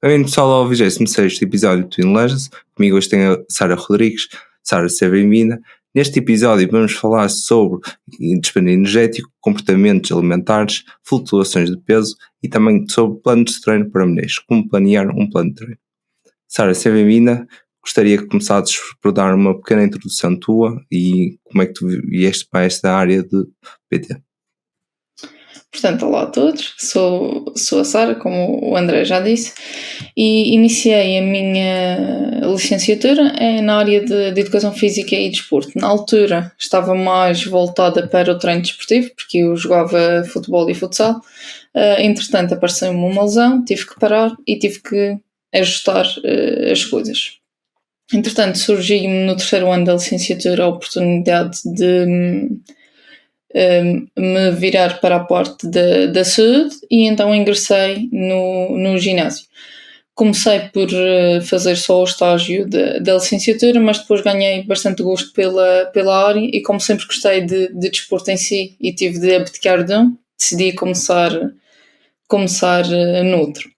Bem, pessoal, ao 26º episódio do Twin Legends. Comigo hoje tem a Sara Rodrigues. Sara, seja bem-vinda. Neste episódio vamos falar sobre desperdício energético, comportamentos alimentares, flutuações de peso e também sobre planos de treino para mulheres, como planear um plano de treino. Sara, seja bem-vinda. Gostaria que começasses por dar uma pequena introdução tua e como é que tu vieste para esta área de PT. Portanto, olá a todos, sou a Sara, como o André já disse, e iniciei a minha licenciatura na área de Educação Física e Desporto. Na altura estava mais voltada para o treino desportivo, porque eu jogava futebol e futsal. Entretanto, apareceu-me uma lesão, tive que parar e tive que ajustar as coisas. Entretanto, surgiu-me no terceiro ano da licenciatura a oportunidade de me virar para a parte da saúde e então ingressei no ginásio. Comecei por fazer só o estágio da licenciatura, mas depois ganhei bastante gosto pela área e como sempre gostei de desporto em si e tive de abdicar de decidi começar noutro.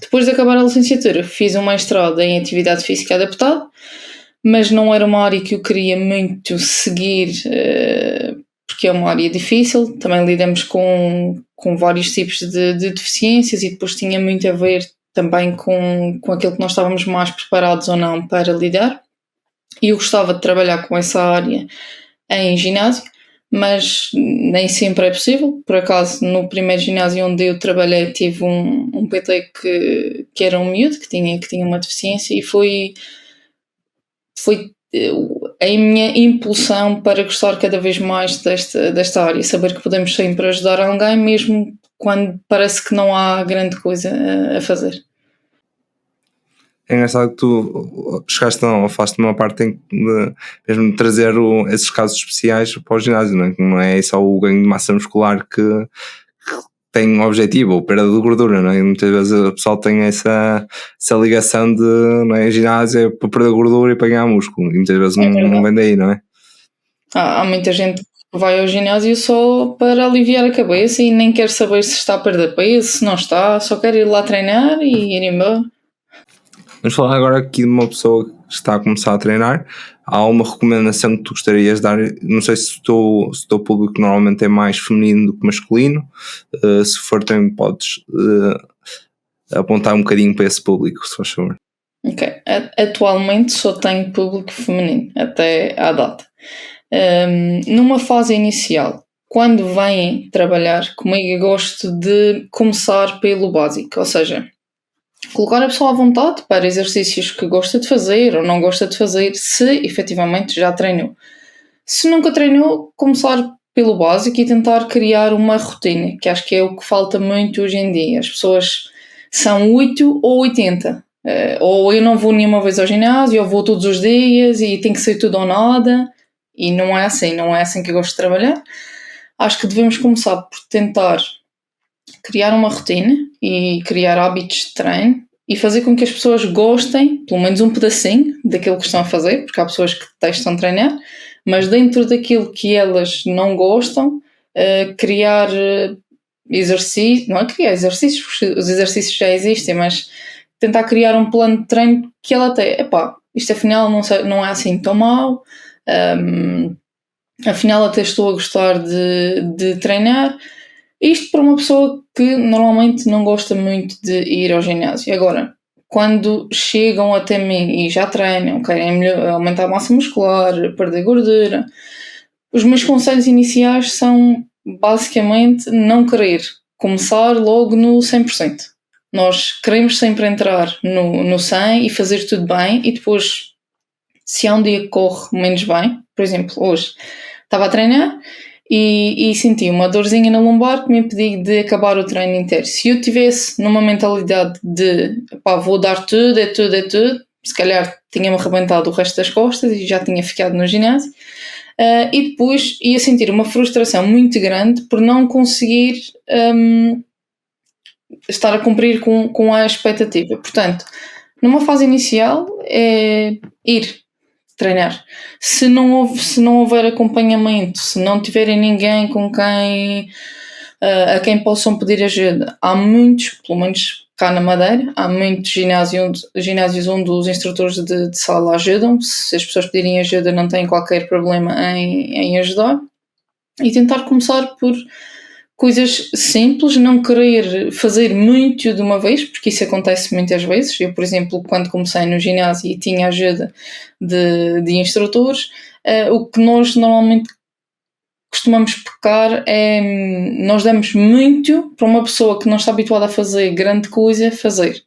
Depois de acabar a licenciatura, fiz um mestrado em Atividade Física Adaptada, mas não era uma área que eu queria muito seguir, porque é uma área difícil. Também lidamos com vários tipos de deficiências e depois tinha muito a ver também com aquilo que nós estávamos mais preparados ou não para lidar. E eu gostava de trabalhar com essa área em ginásio, mas nem sempre é possível. Por acaso, no primeiro ginásio onde eu trabalhei, tive um PT que era um miúdo, que tinha uma deficiência, e foi a minha impulsão para gostar cada vez mais desta área, saber que podemos sempre ajudar alguém, mesmo quando parece que não há grande coisa a fazer. É engraçado que tu chegaste ou falaste numa parte em que mesmo de trazer esses casos especiais para o ginásio, não é? Não é só o ganho de massa muscular que tem um objetivo, ou perda de gordura, não é? Muitas vezes o pessoal tem essa ligação de, não é, ginásio é para perder gordura e para ganhar músculo, e muitas vezes não vem daí, não é? Há muita gente que vai ao ginásio só para aliviar a cabeça e nem quer saber se está a perder peso, se não está, só quer ir lá treinar e ir embora. Vamos falar agora aqui de uma pessoa que está a começar a treinar. Há uma recomendação que tu gostarias de dar? Não sei se o teu público normalmente é mais feminino do que masculino. Se for, também podes apontar um bocadinho para esse público, se faz favor. Ok. Atualmente só tenho público feminino, até à data. Numa fase inicial, quando vêm trabalhar comigo, eu gosto de começar pelo básico, ou seja, colocar a pessoa à vontade para exercícios que gosta de fazer ou não gosta de fazer, se efetivamente já treinou. Se nunca treinou, começar pelo básico e tentar criar uma rotina, que acho que é o que falta muito hoje em dia. As pessoas são 8 ou 80. Ou eu não vou nenhuma vez ao ginásio, ou vou todos os dias e tem que ser tudo ou nada. E não é assim que eu gosto de trabalhar. Acho que devemos começar por tentar criar uma rotina e criar hábitos de treino e fazer com que as pessoas gostem, pelo menos um pedacinho, daquilo que estão a fazer, porque há pessoas que detestam treinar, mas dentro daquilo que elas não gostam, criar exercícios, não é criar exercícios, porque os exercícios já existem, mas tentar criar um plano de treino que ela até, isto afinal não é assim tão mau, afinal até estou a gostar de treinar. Isto para uma pessoa que normalmente não gosta muito de ir ao ginásio. Agora, quando chegam até mim e já treinam, querem aumentar a massa muscular, perder gordura, os meus conselhos iniciais são basicamente não querer começar logo no 100%. Nós queremos sempre entrar no 100 e fazer tudo bem e depois, se há um dia que corre menos bem, por exemplo, hoje estava a treinar e senti uma dorzinha na lombar que me impediu de acabar o treino inteiro. Se eu tivesse numa mentalidade de vou dar tudo, é tudo, se calhar tinha-me arrebentado o resto das costas e já tinha ficado no ginásio. E depois ia sentir uma frustração muito grande por não conseguir estar a cumprir com a expectativa. Portanto, numa fase inicial é ir treinar. Se não houver acompanhamento, se não tiverem ninguém com quem a quem possam pedir ajuda, há muitos, pelo menos cá na Madeira. Há muitos ginásios onde os instrutores de sala ajudam. Se as pessoas pedirem ajuda, não têm qualquer problema em ajudar. E tentar começar por coisas simples, não querer fazer muito de uma vez, porque isso acontece muitas vezes. Eu, por exemplo, quando comecei no ginásio e tinha ajuda de instrutores, o que nós normalmente costumamos pecar é nós damos muito para uma pessoa que não está habituada a fazer grande coisa fazer.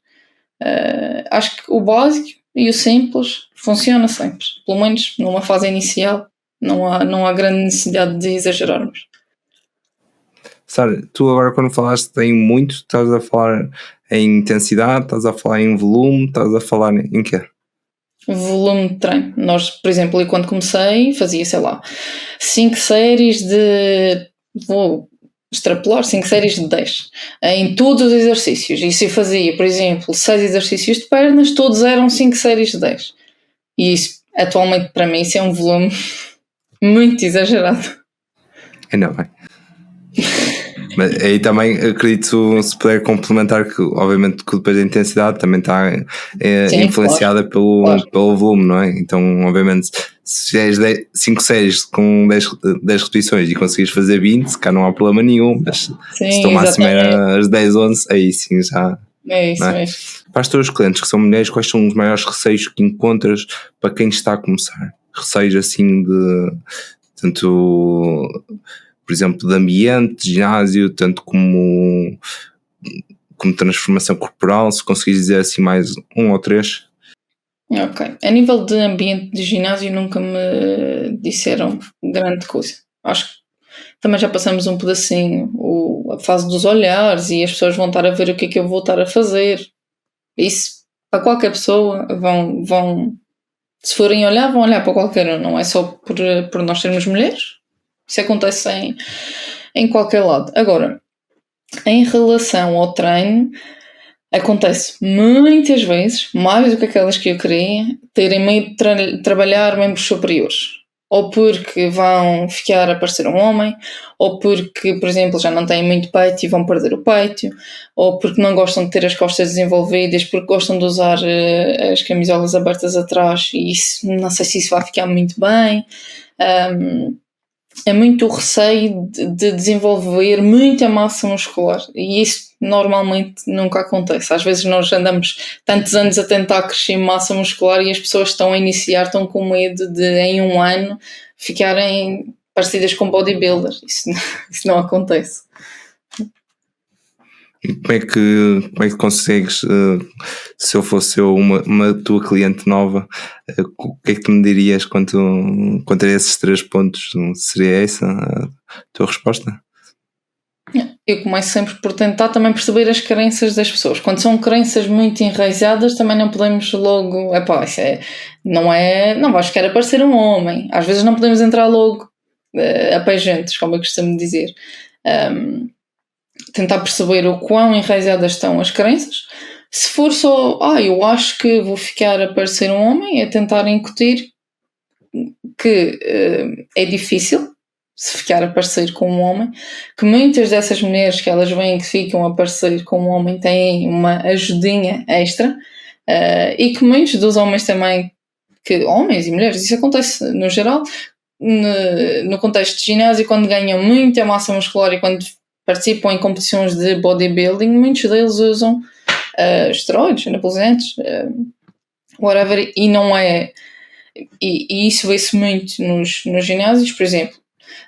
Acho que o básico e o simples funciona sempre, pelo menos numa fase inicial. Não há grande necessidade de exagerarmos. Sara, tu agora quando falaste em muito, estás a falar em intensidade, estás a falar em volume, estás a falar em quê? Volume de treino. Nós, por exemplo, eu quando comecei fazia, sei lá, 5 séries de... Vou extrapolar, 5 séries de 10 em todos os exercícios. E se eu fazia, por exemplo, 6 exercícios de pernas, todos eram 5 séries de 10. E isso, atualmente, para mim, isso é um volume muito exagerado. Ainda bem. Mas aí também acredito, se puder complementar, que obviamente que depois a intensidade também está Sim, influenciada pelo volume, não é? Então, obviamente, se fizeres 5 séries com 10 repetições e conseguires fazer 20, cá não há problema nenhum, mas se o máximo era as 10, 11, aí sim já... É isso é? mesmo. Para as tuas clientes que são mulheres, quais são os maiores receios que encontras para quem está a começar? Receios assim de... tanto... por exemplo, de ambiente, de ginásio, tanto como transformação corporal, se conseguires dizer assim mais 1 ou 3. Ok. A nível de ambiente de ginásio nunca me disseram grande coisa. Acho que também já passamos um pedacinho a fase dos olhares e as pessoas vão estar a ver o que é que eu vou estar a fazer. Isso, para qualquer pessoa, vão se forem olhar, vão olhar para qualquer um, não é só por nós sermos mulheres. Isso acontece em qualquer lado. Agora, em relação ao treino, acontece muitas vezes, mais do que aquelas que eu queria, terem medo de trabalhar membros superiores. Ou porque vão ficar a parecer um homem, ou porque, por exemplo, já não têm muito peito e vão perder o peito, ou porque não gostam de ter as costas desenvolvidas, porque gostam de usar as camisolas abertas atrás e isso, não sei se isso vai ficar muito bem. É muito o receio de desenvolver muita massa muscular e isso normalmente nunca acontece. Às vezes nós andamos tantos anos a tentar crescer massa muscular e as pessoas estão a iniciar, estão com medo de em um ano ficarem parecidas com bodybuilders. Isso não acontece. E como é que consegues, se eu fosse uma tua cliente nova, o que é que tu me dirias quanto a esses 3 pontos? Seria essa a tua resposta? Eu começo sempre por tentar também perceber as crenças das pessoas. Quando são crenças muito enraizadas, também não podemos logo... isso não vais querer parecer um homem. Às vezes não podemos entrar logo a pé juntos, como eu costumo dizer. Tentar perceber o quão enraizadas estão as crenças. Se for só, eu acho que vou ficar a parecer um homem, é tentar incutir que é difícil se ficar a parecer com um homem, que muitas dessas mulheres que elas veem que ficam a parecer com um homem têm uma ajudinha extra, e que muitos dos homens também, que homens e mulheres, isso acontece no geral, no contexto de ginásio, quando ganham muita massa muscular e quando participam em competições de bodybuilding, muitos deles usam esteroides, anabolizantes, whatever, e não é... E isso vê-se muito nos ginásios. Por exemplo,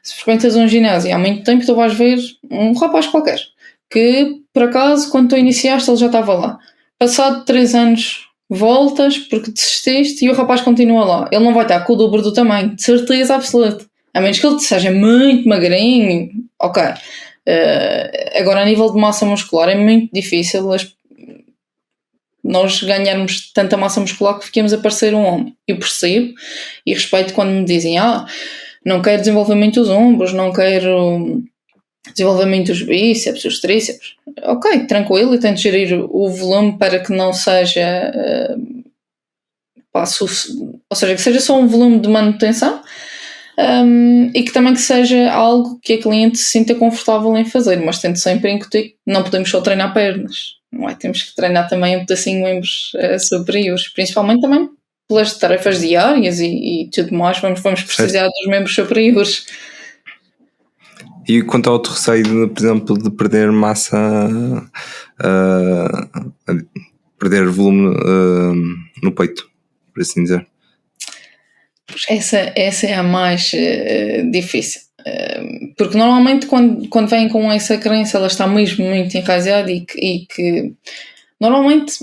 se frequentas um ginásio há muito tempo, tu vais ver um rapaz qualquer que, por acaso, quando tu iniciaste, ele já estava lá. Passado 3 anos, voltas porque desististe e o rapaz continua lá. Ele não vai estar com o dobro do tamanho, de certeza absoluta. A menos que ele seja muito magrinho, ok. Agora, a nível de massa muscular, é muito difícil nós ganharmos tanta massa muscular que fiquemos a parecer um homem. Eu percebo e respeito quando me dizem não quero desenvolver muito os ombros, não quero desenvolver muito os bíceps, os tríceps. Ok, tranquilo, e tento gerir o volume para que não seja ou seja, que seja só um volume de manutenção, e que também que seja algo que a cliente se sinta confortável em fazer, mas tento sempre incutir. Não podemos só treinar pernas. não é? Temos que treinar também um pedacinho membros superiores, principalmente também pelas tarefas diárias e tudo mais, vamos precisar dos membros superiores. E quanto ao outro receio, por exemplo, de perder massa, perder volume no peito, por assim dizer? Essa é a mais difícil. Porque normalmente quando vêm com essa crença, ela está mesmo muito enraizada e que normalmente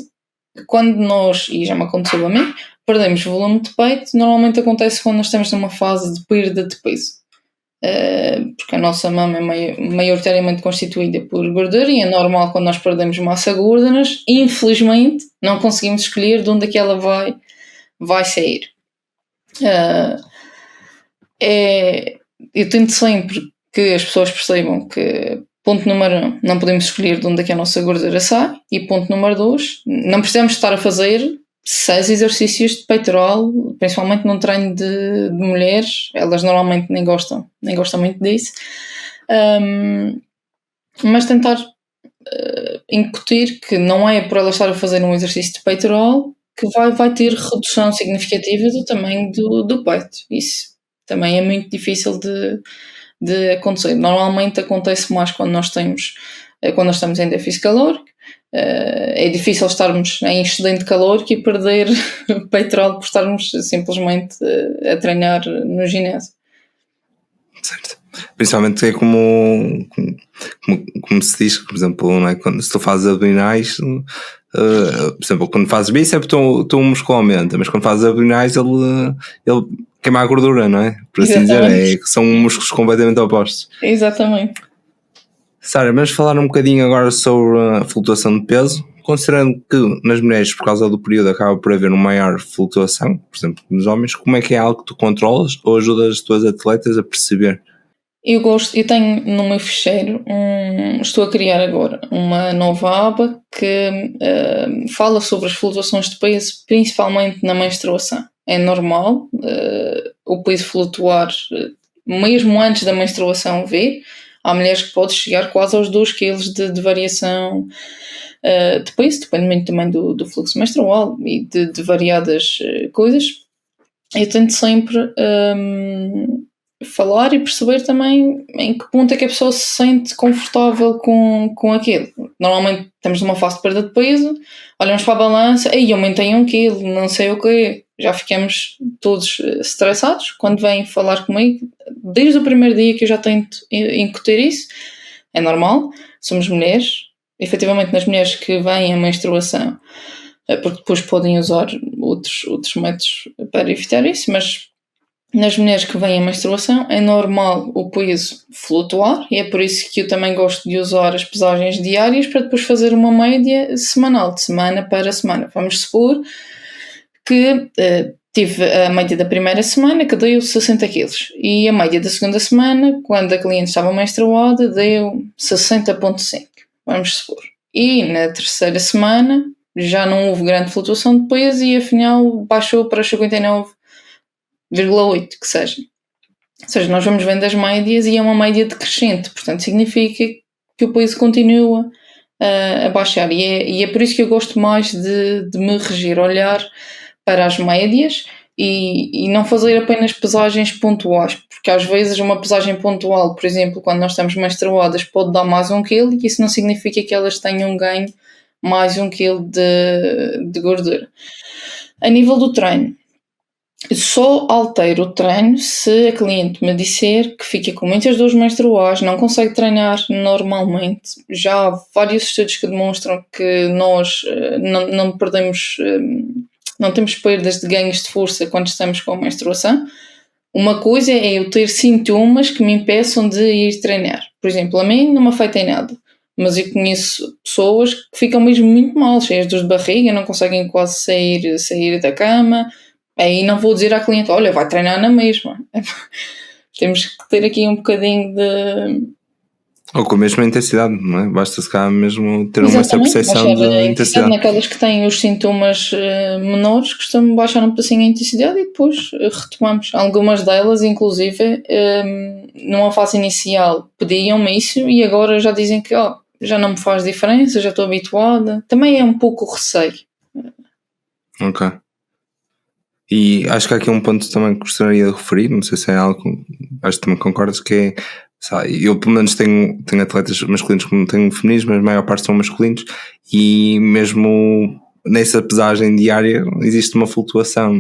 quando nós, e já me aconteceu a mim, perdemos volume de peito, normalmente acontece quando nós estamos numa fase de perda de peso. Porque a nossa mama é maioritariamente constituída por gordura e é normal quando nós perdemos massa gorda, mas infelizmente não conseguimos escolher de onde é que ela vai sair. Eu tento sempre que as pessoas percebam que, ponto número 1, não podemos escolher de onde é que a nossa gordura sai, e ponto número 2, não precisamos estar a fazer 6 exercícios de peitoral, principalmente num treino de mulheres, elas normalmente nem gostam muito disso, mas tentar incutir que não é por ela estar a fazer um exercício de peitoral que vai ter redução significativa do tamanho do peito. Isso também é muito difícil de acontecer. Normalmente acontece mais quando nós estamos em déficit calórico. É difícil estarmos em excedente calórico e perder peitoral por estarmos simplesmente a treinar no ginásio. Certo. Principalmente é como se diz, por exemplo, não é? Se tu fazes abdominais, por exemplo, quando fazes bíceps, tu músculo aumenta, mas quando fazes abdominais, ele queima a gordura, não é? Por assim dizer, são músculos completamente opostos. Exatamente. Sara, vamos falar um bocadinho agora sobre a flutuação de peso, considerando que nas mulheres, por causa do período, acaba por haver uma maior flutuação, por exemplo, nos homens. Como é que é algo que tu controlas ou ajudas as tuas atletas a perceber? Eu tenho no meu ficheiro, estou a criar agora uma nova aba que fala sobre as flutuações de peso, principalmente na menstruação. É normal o peso flutuar mesmo antes da menstruação vir. Há mulheres que podem chegar quase aos 2 kg de variação de peso, dependendo também do fluxo menstrual e de variadas coisas. Eu tento sempre falar e perceber também em que ponto é que a pessoa se sente confortável com aquilo. Normalmente estamos numa fase de perda de peso, olhamos para a balança, ei, aumentei 1 kg, não sei o quê, já ficamos todos estressados. Quando vêm falar comigo, desde o primeiro dia que eu já tento incutir isso, é normal, somos mulheres, efetivamente nas mulheres que vêm a menstruação, porque depois podem usar outros métodos para evitar isso, mas nas mulheres que vêm a menstruação é normal o peso flutuar e é por isso que eu também gosto de usar as pesagens diárias para depois fazer uma média semanal, de semana para semana. Vamos supor que tive a média da primeira semana que deu 60 kg e a média da segunda semana, quando a cliente estava menstruada, deu 60,5, vamos supor. E na terceira semana já não houve grande flutuação de peso e afinal baixou para 59,8, que seja. Ou seja, nós vamos vendo as médias e é uma média decrescente, portanto significa que o peso continua a baixar e é por isso que eu gosto mais de me regir, olhar para as médias e não fazer apenas pesagens pontuais, porque às vezes uma pesagem pontual, por exemplo, quando nós estamos menstruadas, pode dar mais 1 kg e isso não significa que elas tenham ganho mais 1 kg de gordura. A nível do treino, só altero o treino se a cliente me disser que fica com muitas dores menstruais, não consegue treinar normalmente. Já há vários estudos que demonstram que nós não perdemos, não temos perdas de ganhos de força quando estamos com a menstruação. Uma coisa é eu ter sintomas que me impeçam de ir treinar. Por exemplo, a mim não me afeta em nada, mas eu conheço pessoas que ficam mesmo muito mal, cheias de dores de barriga, não conseguem quase sair da cama. Aí não vou dizer à cliente, olha, vai treinar na mesma. Temos que ter aqui um bocadinho de... Ou com a mesma intensidade, não é? Basta se cá mesmo ter uma percepção de intensidade. Naquelas que têm os sintomas menores, costumam baixar um pedacinho a intensidade e depois retomamos. Algumas delas, inclusive, numa fase inicial pediam-me isso e agora já dizem que já não me faz diferença, já estou habituada. Também é um pouco o receio. Ok. E acho que há aqui um ponto também que gostaria de referir, não sei se é algo, acho que também concordas, que é, sabe, eu pelo menos tenho atletas masculinos como tenho femininos, mas a maior parte são masculinos, e mesmo nessa pesagem diária existe uma flutuação,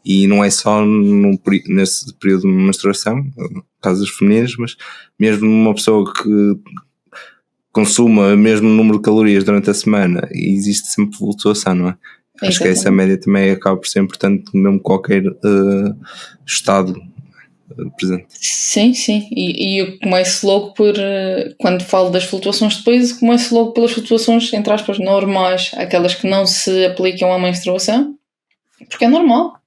e não é só nesse período de menstruação, no caso das femininas, mas mesmo uma pessoa que consuma o mesmo número de calorias durante a semana, existe sempre flutuação, não é? Acho que essa média também acaba por ser importante, mesmo qualquer estado presente. Sim, sim. E eu começo logo por, quando falo das flutuações de peso, começo logo pelas flutuações, entre aspas, normais, aquelas que não se aplicam à menstruação, porque é normal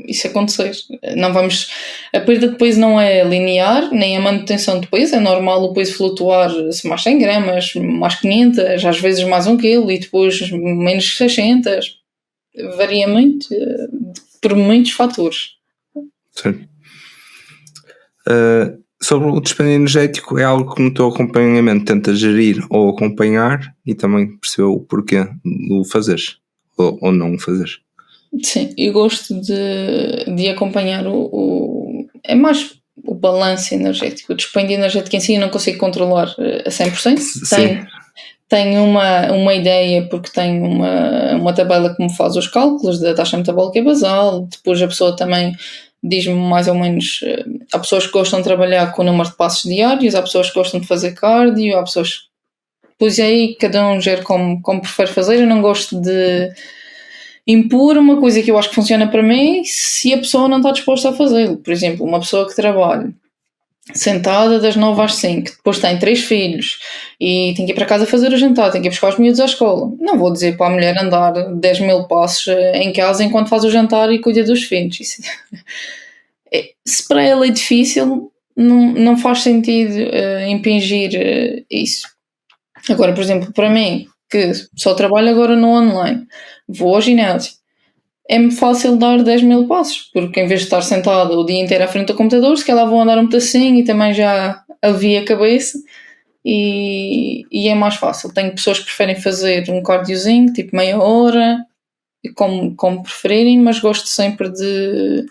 isso acontecer. Não vamos, a perda de peso não é linear, nem a manutenção de peso, é normal o peso flutuar mais 100 gramas, mais 500, às vezes mais 1 quilo e depois menos 600. Varia muito por muitos fatores. Certo. Sobre o dispêndio energético, é algo que no teu acompanhamento tenta gerir ou acompanhar e também perceber o porquê do fazeres ou não fazeres. Sim, eu gosto de acompanhar é mais o balanço energético. O dispêndio energético em si eu não consigo controlar a 100%. Tenho uma ideia porque tenho uma tabela que me faz os cálculos da taxa metabólica basal. Depois a pessoa também diz-me mais ou menos. Há pessoas que gostam de trabalhar com o número de passos diários, há pessoas que gostam de fazer cardio, há pessoas. Pois aí cada um gera como prefere fazer. Eu não gosto de impor uma coisa que eu acho que funciona para mim se a pessoa não está disposta a fazê-lo. Por exemplo, uma pessoa que trabalha sentada das 9 às 5, depois tem 3 filhos e tem que ir para casa fazer o jantar, tem que ir buscar os miúdos à escola. Não vou dizer para a mulher andar 10.000 passos em casa enquanto faz o jantar e cuida dos filhos. Isso, se para ela é difícil, não faz sentido impingir isso. Agora, por exemplo, para mim, que só trabalho agora no online, vou ao ginásio, é-me fácil dar 10.000 passos, porque em vez de estar sentado o dia inteiro à frente do computador, se calhar vou andar um pedacinho e também já alivia a cabeça e é mais fácil. Tenho pessoas que preferem fazer um cardiozinho, tipo meia hora, como preferirem, mas gosto sempre de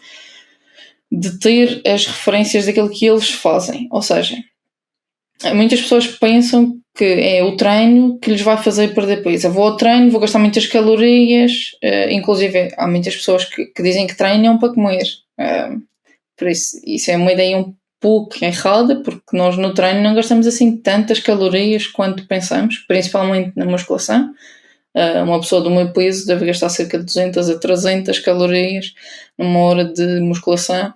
ter as referências daquilo que eles fazem. Ou seja, muitas pessoas pensam que é o treino que lhes vai fazer perder peso. Eu vou ao treino, vou gastar muitas calorias, inclusive há muitas pessoas que dizem que treinam para comer. Por isso é uma ideia um pouco errada, porque nós no treino não gastamos assim tantas calorias quanto pensamos, principalmente na musculação. Uma pessoa do meu peso deve gastar cerca de 200 a 300 calorias numa hora de musculação.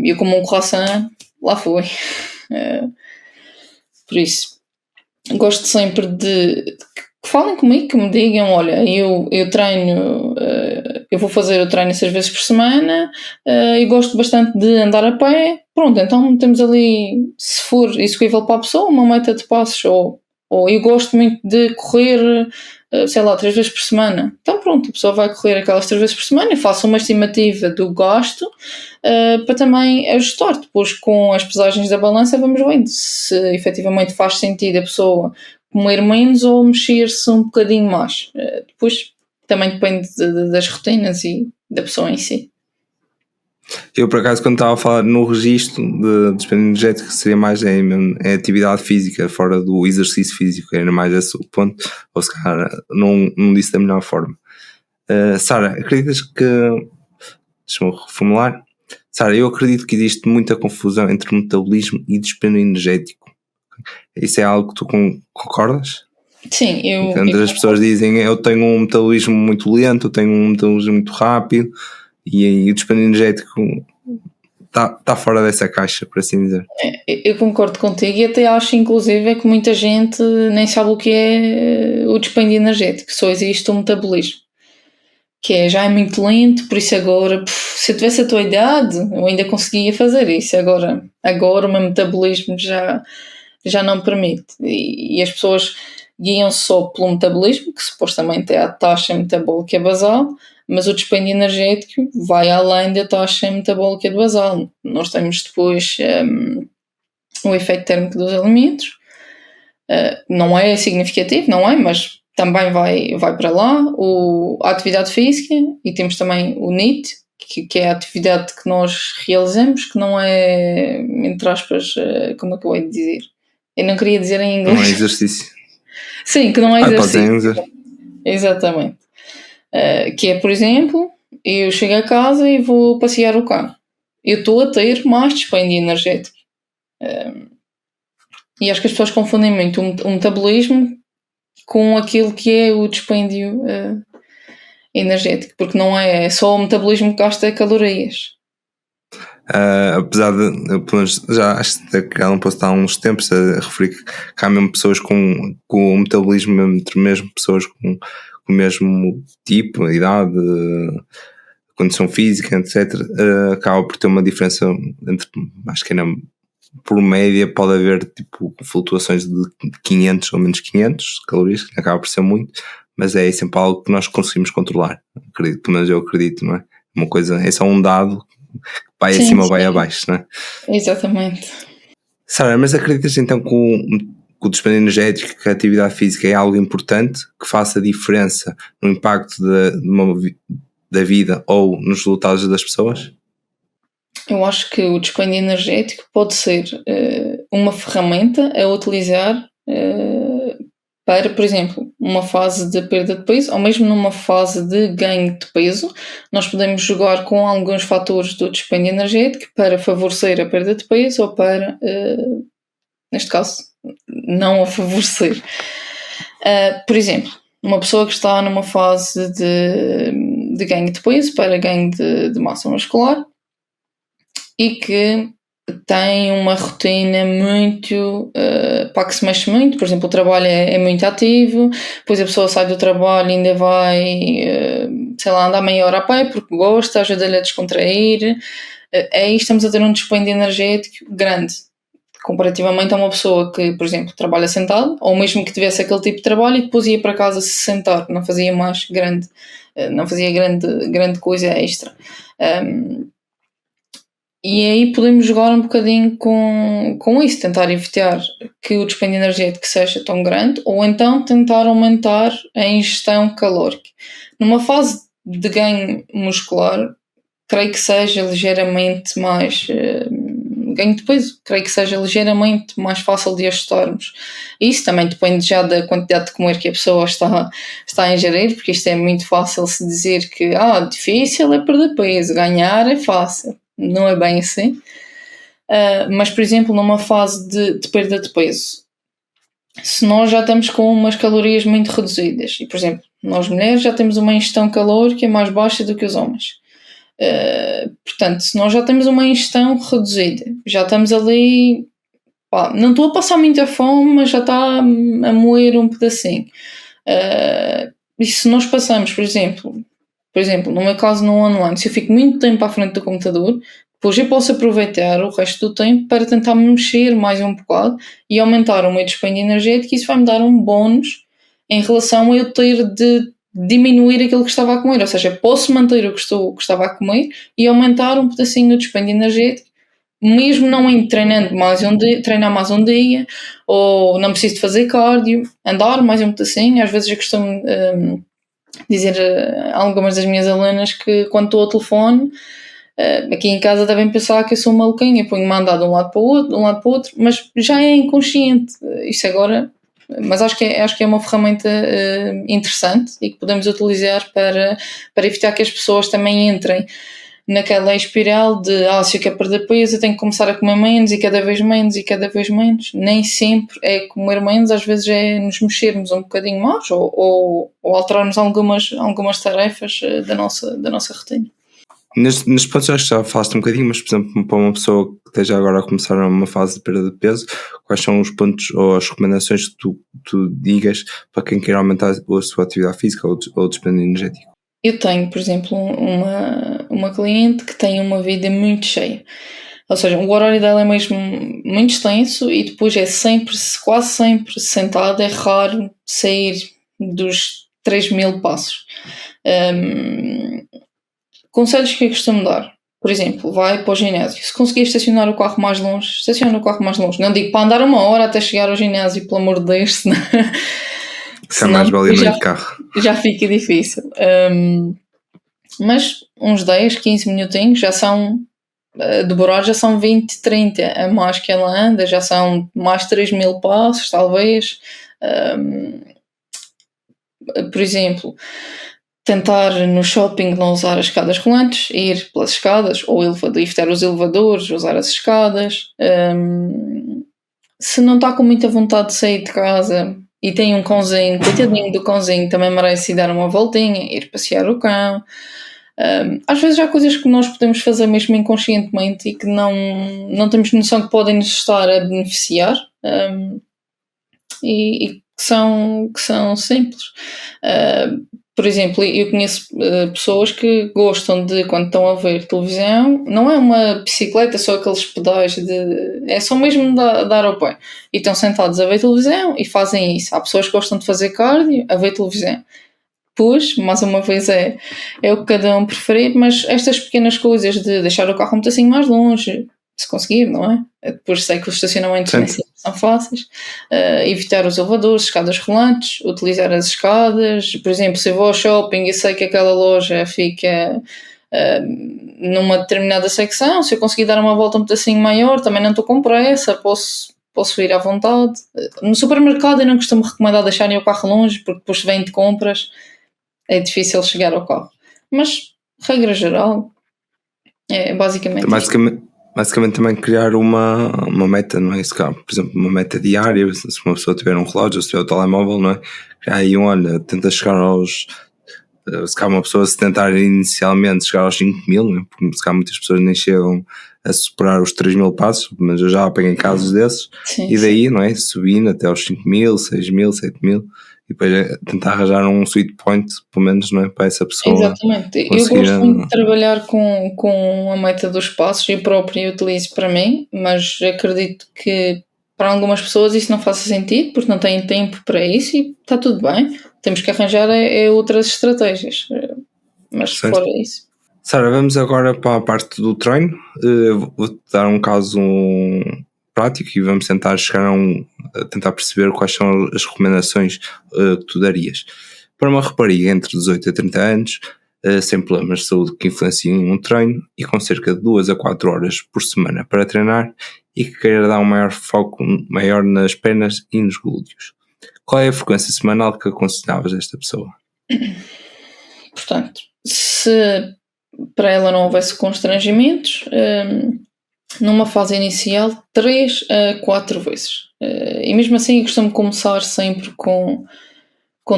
Eu como um croissant, lá foi. Por isso, gosto sempre de que falem comigo, que me digam, olha, eu treino, eu vou fazer o treino 6 vezes por semana, e gosto bastante de andar a pé. Pronto, então temos ali, se for execuível para a pessoa, uma meta de passos, ou eu gosto muito de correr, sei lá, 3 vezes por semana. Então pronto, a pessoa vai correr aquelas 3 vezes por semana e faço uma estimativa do gasto para também ajustar. Depois com as pesagens da balança vamos vendo se efetivamente faz sentido a pessoa comer menos ou mexer-se um bocadinho mais. Depois também depende das rotinas e da pessoa em si. Eu, por acaso, quando estava a falar no registro de dispêndio energético, seria mais a atividade física, fora do exercício físico, era mais esse o ponto, ou se calhar não disse da melhor forma. Sara, acreditas que... Deixa-me reformular. Sara, eu acredito que existe muita confusão entre metabolismo e dispêndio energético. Isso é algo que tu concordas? Sim, Quando as pessoas dizem eu tenho um metabolismo muito lento, eu tenho um metabolismo muito rápido, e o dispêndio energético está fora dessa caixa, por assim dizer. Eu concordo contigo e até acho inclusive que muita gente nem sabe o que é o dispêndio energético, só existe o metabolismo, que já é muito lento, por isso agora, se eu tivesse a tua idade, eu ainda conseguia fazer isso, agora o meu metabolismo já não permite, e as pessoas guiam-se só pelo metabolismo, que supostamente é a taxa metabólica basal, mas o dispêndio energético vai além da taxa metabólica basal. Nós temos depois o efeito térmico dos alimentos. Não é significativo, não é? Mas também vai para lá. A atividade física, e temos também o NEAT, que é a atividade que nós realizamos, que não é, entre aspas, como é que eu hei de dizer? Eu não queria dizer em inglês. Não é exercício. Sim, que não é Pode ser exercício. Exatamente. Que é, por exemplo, eu chego a casa e vou passear o cão. Eu estou a ter mais dispêndio energético. E acho que as pessoas confundem muito o metabolismo com aquilo que é o dispêndio energético, porque não é só o metabolismo que gasta calorias. Apesar de, eu, pelo menos, já acho que ela não posso estar há uns tempos a referir que há mesmo pessoas com o metabolismo entre mesmo pessoas com o mesmo tipo, idade, condição física, etc. Acaba por ter uma diferença entre, acho que por média pode haver tipo flutuações de 500 ou menos 500 calorias, que acaba por ser muito, mas é sempre algo que nós conseguimos controlar. Acredito, pelo menos eu acredito, não é? Uma coisa, é só um dado, vai Sim, acima ou sim. vai abaixo, não é? Exatamente. Sara, mas acreditas então que o dispêndio energético, que a atividade física é algo importante, que faça diferença no impacto da vida ou nos resultados das pessoas? Eu acho que o dispêndio energético pode ser uma ferramenta a utilizar para, por exemplo, uma fase de perda de peso ou mesmo numa fase de ganho de peso. Nós podemos jogar com alguns fatores do dispêndio energético para favorecer a perda de peso ou para, neste caso, não a favorecer. Por exemplo, uma pessoa que está numa fase de ganho de peso para ganho de massa muscular e que tem uma rotina muito que se mexe muito, por exemplo, o trabalho é muito ativo, depois a pessoa sai do trabalho e ainda vai sei lá, andar meia hora a pé porque gosta, ajuda-lhe a descontrair, aí estamos a ter um dispêndio energético grande comparativamente a uma pessoa que, por exemplo, trabalha sentado, ou mesmo que tivesse aquele tipo de trabalho e depois ia para casa se sentar, não fazia mais não fazia grande coisa extra. E aí podemos jogar um bocadinho com isso, tentar evitar que o dispêndio energético seja tão grande, ou então tentar aumentar a ingestão calórica. Numa fase de ganho muscular, creio que seja ligeiramente mais ganho de peso, creio que seja ligeiramente mais fácil de ajustarmos. Isso também depende já da quantidade de comer que a pessoa está a ingerir, porque isto é muito fácil se dizer que difícil é perder peso, ganhar é fácil. Não é bem assim. Mas, por exemplo, numa fase de perda de peso, se nós já estamos com umas calorias muito reduzidas, e, por exemplo, nós mulheres já temos uma ingestão calórica mais baixa do que os homens. Portanto, se nós já temos uma ingestão reduzida, já estamos ali, não estou a passar muita fome, mas já está a moer um pedacinho. E se nós passamos, por exemplo, no meu caso no online, se eu fico muito tempo à frente do computador, depois eu posso aproveitar o resto do tempo para tentar me mexer mais um bocado e aumentar o meu dispêndio energético, e isso vai-me dar um bónus em relação a eu ter de diminuir aquilo que estava a comer, ou seja, posso manter o que estava a comer e aumentar um pedacinho o dispêndio energético, mesmo não indo treinar mais um dia, ou não preciso de fazer cardio, andar mais um pedacinho. Às vezes eu costumo dizer a algumas das minhas alunas que quando estou ao telefone, aqui em casa devem pensar que eu sou maluquinha, ponho-me a andar de um lado para o outro, mas já é inconsciente, isso agora. Mas acho que é uma ferramenta interessante e que podemos utilizar para evitar que as pessoas também entrem naquela espiral de se eu quero perder peso eu tenho que começar a comer menos e cada vez menos e cada vez menos. Nem sempre é comer menos, às vezes é nos mexermos um bocadinho mais ou alterarmos algumas tarefas da nossa rotina. Nestes pontos acho que já falaste um bocadinho, mas por exemplo para uma pessoa que esteja agora a começar uma fase de perda de peso, quais são os pontos ou as recomendações que tu digas para quem quer aumentar a sua atividade física ou o dispêndio energético? Eu tenho, por exemplo, uma cliente que tem uma vida muito cheia. Ou seja, o horário dela é mesmo muito extenso e depois é quase sempre sentada, é raro sair dos 3.000 passos. Conselhos que eu costumo dar. por exemplo, vai para o ginásio. Se conseguir estacionar o carro mais longe, estaciona o carro mais longe. Não digo para andar 1 hora até chegar ao ginásio, pelo amor de Deus, senão, Se há mais valia depois no de carro. já fica difícil. Mas uns 10, 15 minutinhos já são, demorar já são 20, 30 a mais que ela anda, já são mais 3.000 passos, talvez. Por exemplo, tentar no shopping não usar as escadas rolantes, ir pelas escadas, ou evitar os elevadores, usar as escadas. Se não está com muita vontade de sair de casa e tem um cãozinho, coitadinho do cãozinho, também merece ir dar uma voltinha, ir passear o cão. Às vezes há coisas que nós podemos fazer mesmo inconscientemente e que não temos noção que podem nos estar a beneficiar, e que são simples. Por exemplo, eu conheço pessoas que gostam de, quando estão a ver televisão, não é uma bicicleta, só aqueles pedais, é só mesmo dar ao pé. E estão sentados a ver televisão e fazem isso. Há pessoas que gostam de fazer cardio a ver televisão. Pois, mais uma vez é o que cada um preferir, mas estas pequenas coisas de deixar o carro um pedacinho mais longe, se conseguir, não é? Depois sei que os estacionamentos nem sempre são fáceis. Evitar os elevadores, escadas rolantes, utilizar as escadas. Por exemplo, se eu vou ao shopping e sei que aquela loja fica numa determinada secção, se eu conseguir dar uma volta um pedacinho maior, também não estou com pressa, posso ir à vontade. No supermercado eu não costumo recomendar deixarem o carro longe, porque depois vêm de compras, é difícil chegar ao carro. Mas, regra geral, é basicamente Basicamente também criar uma meta, não é? Se cá, por exemplo, uma meta diária, se uma pessoa tiver um relógio, se tiver o telemóvel, não é? Aí, olha, tenta chegar aos... Se cá uma pessoa se tentar inicialmente chegar aos 5.000, não é? Porque se cá muitas pessoas nem chegam a superar os 3.000 passos, mas eu já apanhei casos desses. Sim, e daí, não é? Subindo até aos 5.000, 6.000, 7.000, e depois tentar arranjar um sweet point, pelo menos, não é? Para essa pessoa. Exatamente. Eu gosto muito de trabalhar com a meta dos passos, eu próprio utilizo para mim, mas acredito que para algumas pessoas isso não faça sentido, porque não têm tempo para isso e está tudo bem. Temos que arranjar outras estratégias, mas fora isso. Sara, vamos agora para a parte do treino. Vou-te dar um caso prático e vamos tentar chegar tentar perceber quais são as recomendações que tu darias. Para uma rapariga entre 18 a 30 anos, sem problemas de saúde que influenciem um treino e com cerca de 2 a 4 horas por semana para treinar e que queira dar um maior foco nas pernas e nos glúteos. Qual é a frequência semanal que aconselhavas a esta pessoa? Portanto, se para ela não houvesse constrangimentos, numa fase inicial, 3 a 4 vezes. E mesmo assim eu costumo começar sempre com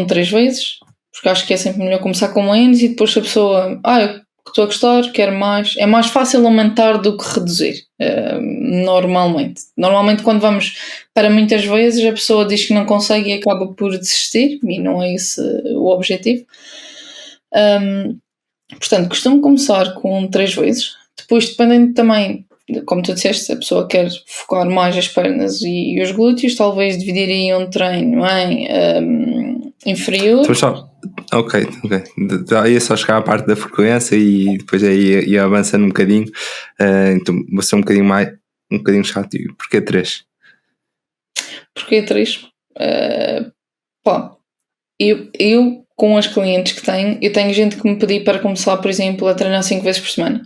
3 vezes, porque acho que é sempre melhor começar com menos e depois se a pessoa, eu estou a gostar, quero mais, é mais fácil aumentar do que reduzir, normalmente. Normalmente quando vamos para muitas vezes a pessoa diz que não consegue e acaba por desistir, e não é esse o objetivo. Portanto, costumo começar com 3 vezes, depois dependendo também, como tu disseste, se a pessoa quer focar mais as pernas e os glúteos, talvez dividiria um treino em inferior. Ok. Ia só chegar à parte da frequência e depois aí ia avançando um bocadinho. Então vou ser um bocadinho chato. Porquê 3? Porquê 3? Eu com as clientes que eu tenho gente que me pediu para começar, por exemplo, a treinar 5 vezes por semana.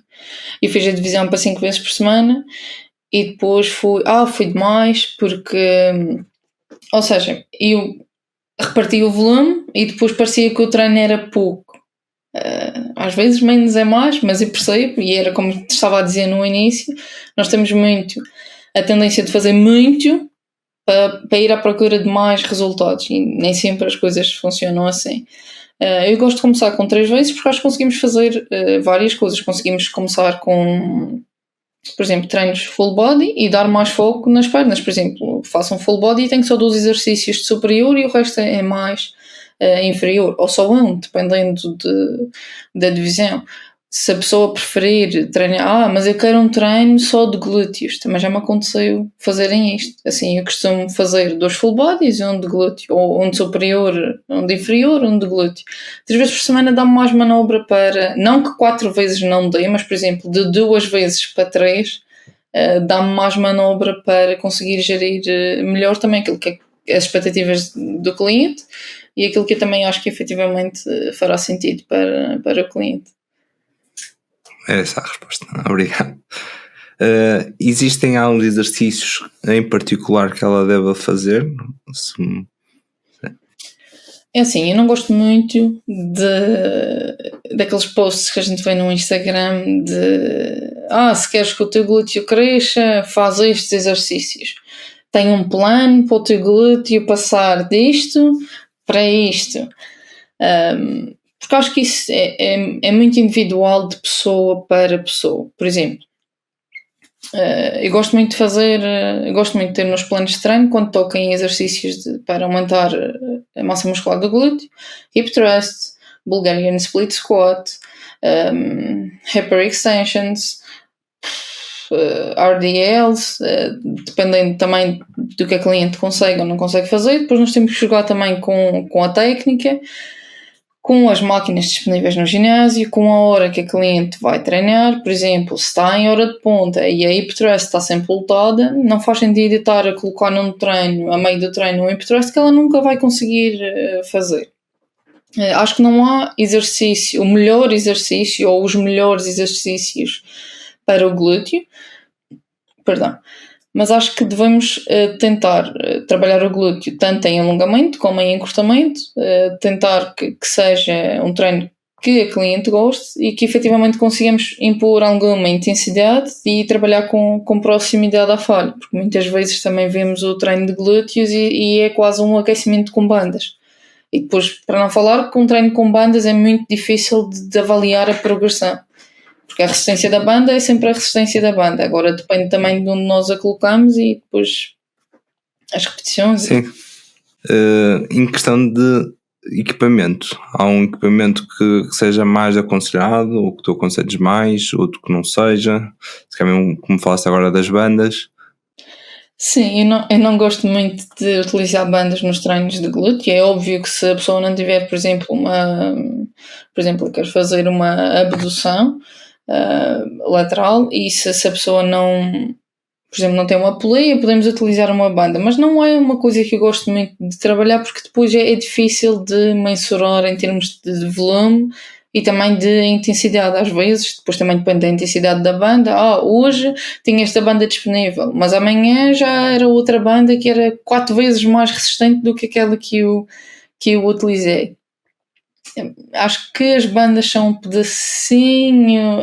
Eu fiz a divisão para 5 vezes por semana e depois fui demais porque, ou seja, eu reparti o volume e depois parecia que o treino era pouco. Às vezes menos é mais, mas eu percebo, e era como estava a dizer no início, nós temos muito a tendência de fazer muito para ir à procura de mais resultados e nem sempre as coisas funcionam assim. Eu gosto de começar com 3 vezes porque acho que conseguimos fazer várias coisas. Conseguimos começar com, por exemplo, treinos full body e dar mais foco nas pernas. Por exemplo, faço um full body e tenho só 2 exercícios de superior e o resto é mais inferior, ou só um, dependendo da divisão. se a pessoa preferir treinar, mas eu quero um treino só de glúteos, também já me aconteceu fazerem isto. Assim, eu costumo fazer 2 full bodies, um de glúteo, ou um de superior, um de inferior, um de glúteo. 3 vezes por semana dá-me mais manobra para, não que 4 vezes não dê, mas por exemplo, de 2 vezes para 3, dá-me mais manobra para conseguir gerir melhor também aquilo que é as expectativas do cliente e aquilo que eu também acho que efetivamente fará sentido para o cliente. É essa a resposta. Obrigado. Existem alguns exercícios em particular que ela deva fazer? É assim, eu não gosto muito daqueles posts que a gente vê no Instagram de se queres que o teu glúteo cresça, faz estes exercícios. Tem um plano para o teu glúteo passar disto para isto. Porque acho que isso é muito individual de pessoa para pessoa. Por exemplo, eu gosto muito de ter nos planos de treino quando toco em exercícios para aumentar a massa muscular do glúteo, hip thrust, Bulgarian split squat, hip extensions, RDLs, dependendo também do que a cliente consegue ou não consegue fazer. Depois nós temos que jogar também com a técnica, com as máquinas disponíveis no ginásio, com a hora que a cliente vai treinar. Por exemplo, se está em hora de ponta e a hip thrust está sempre lotada, não faz sentido estar a colocar num treino, a meio do treino, um hip thrust que ela nunca vai conseguir fazer. Acho que não há exercício, o melhor exercício ou os melhores exercícios para o glúteo, mas acho que devemos tentar trabalhar o glúteo tanto em alongamento como em encurtamento, tentar que seja um treino que a cliente goste e que efetivamente consigamos impor alguma intensidade e trabalhar com proximidade à falha, porque muitas vezes também vemos o treino de glúteos e é quase um aquecimento com bandas. E depois, para não falar que um treino com bandas é muito difícil de avaliar a progressão. Porque a resistência da banda é sempre a resistência da banda. Agora depende também de onde nós a colocamos e depois as repetições. Sim. Em questão de equipamento, há um equipamento que seja mais aconselhado, ou que tu aconselhes mais, outro que não seja? Se calhar, como falaste agora das bandas. Sim, eu não gosto muito de utilizar bandas nos treinos de glúteo. É óbvio que se a pessoa não tiver, por exemplo, eu quero fazer uma abdução lateral e se a pessoa não, por exemplo, não tem uma poleia, podemos utilizar uma banda, mas não é uma coisa que eu gosto muito de trabalhar porque depois é difícil de mensurar em termos de volume e também de intensidade às vezes, depois também depende da intensidade da banda. Hoje tinha esta banda disponível, mas amanhã já era outra banda que era 4 vezes mais resistente do que aquela que eu utilizei. Acho que as bandas são um pedacinho...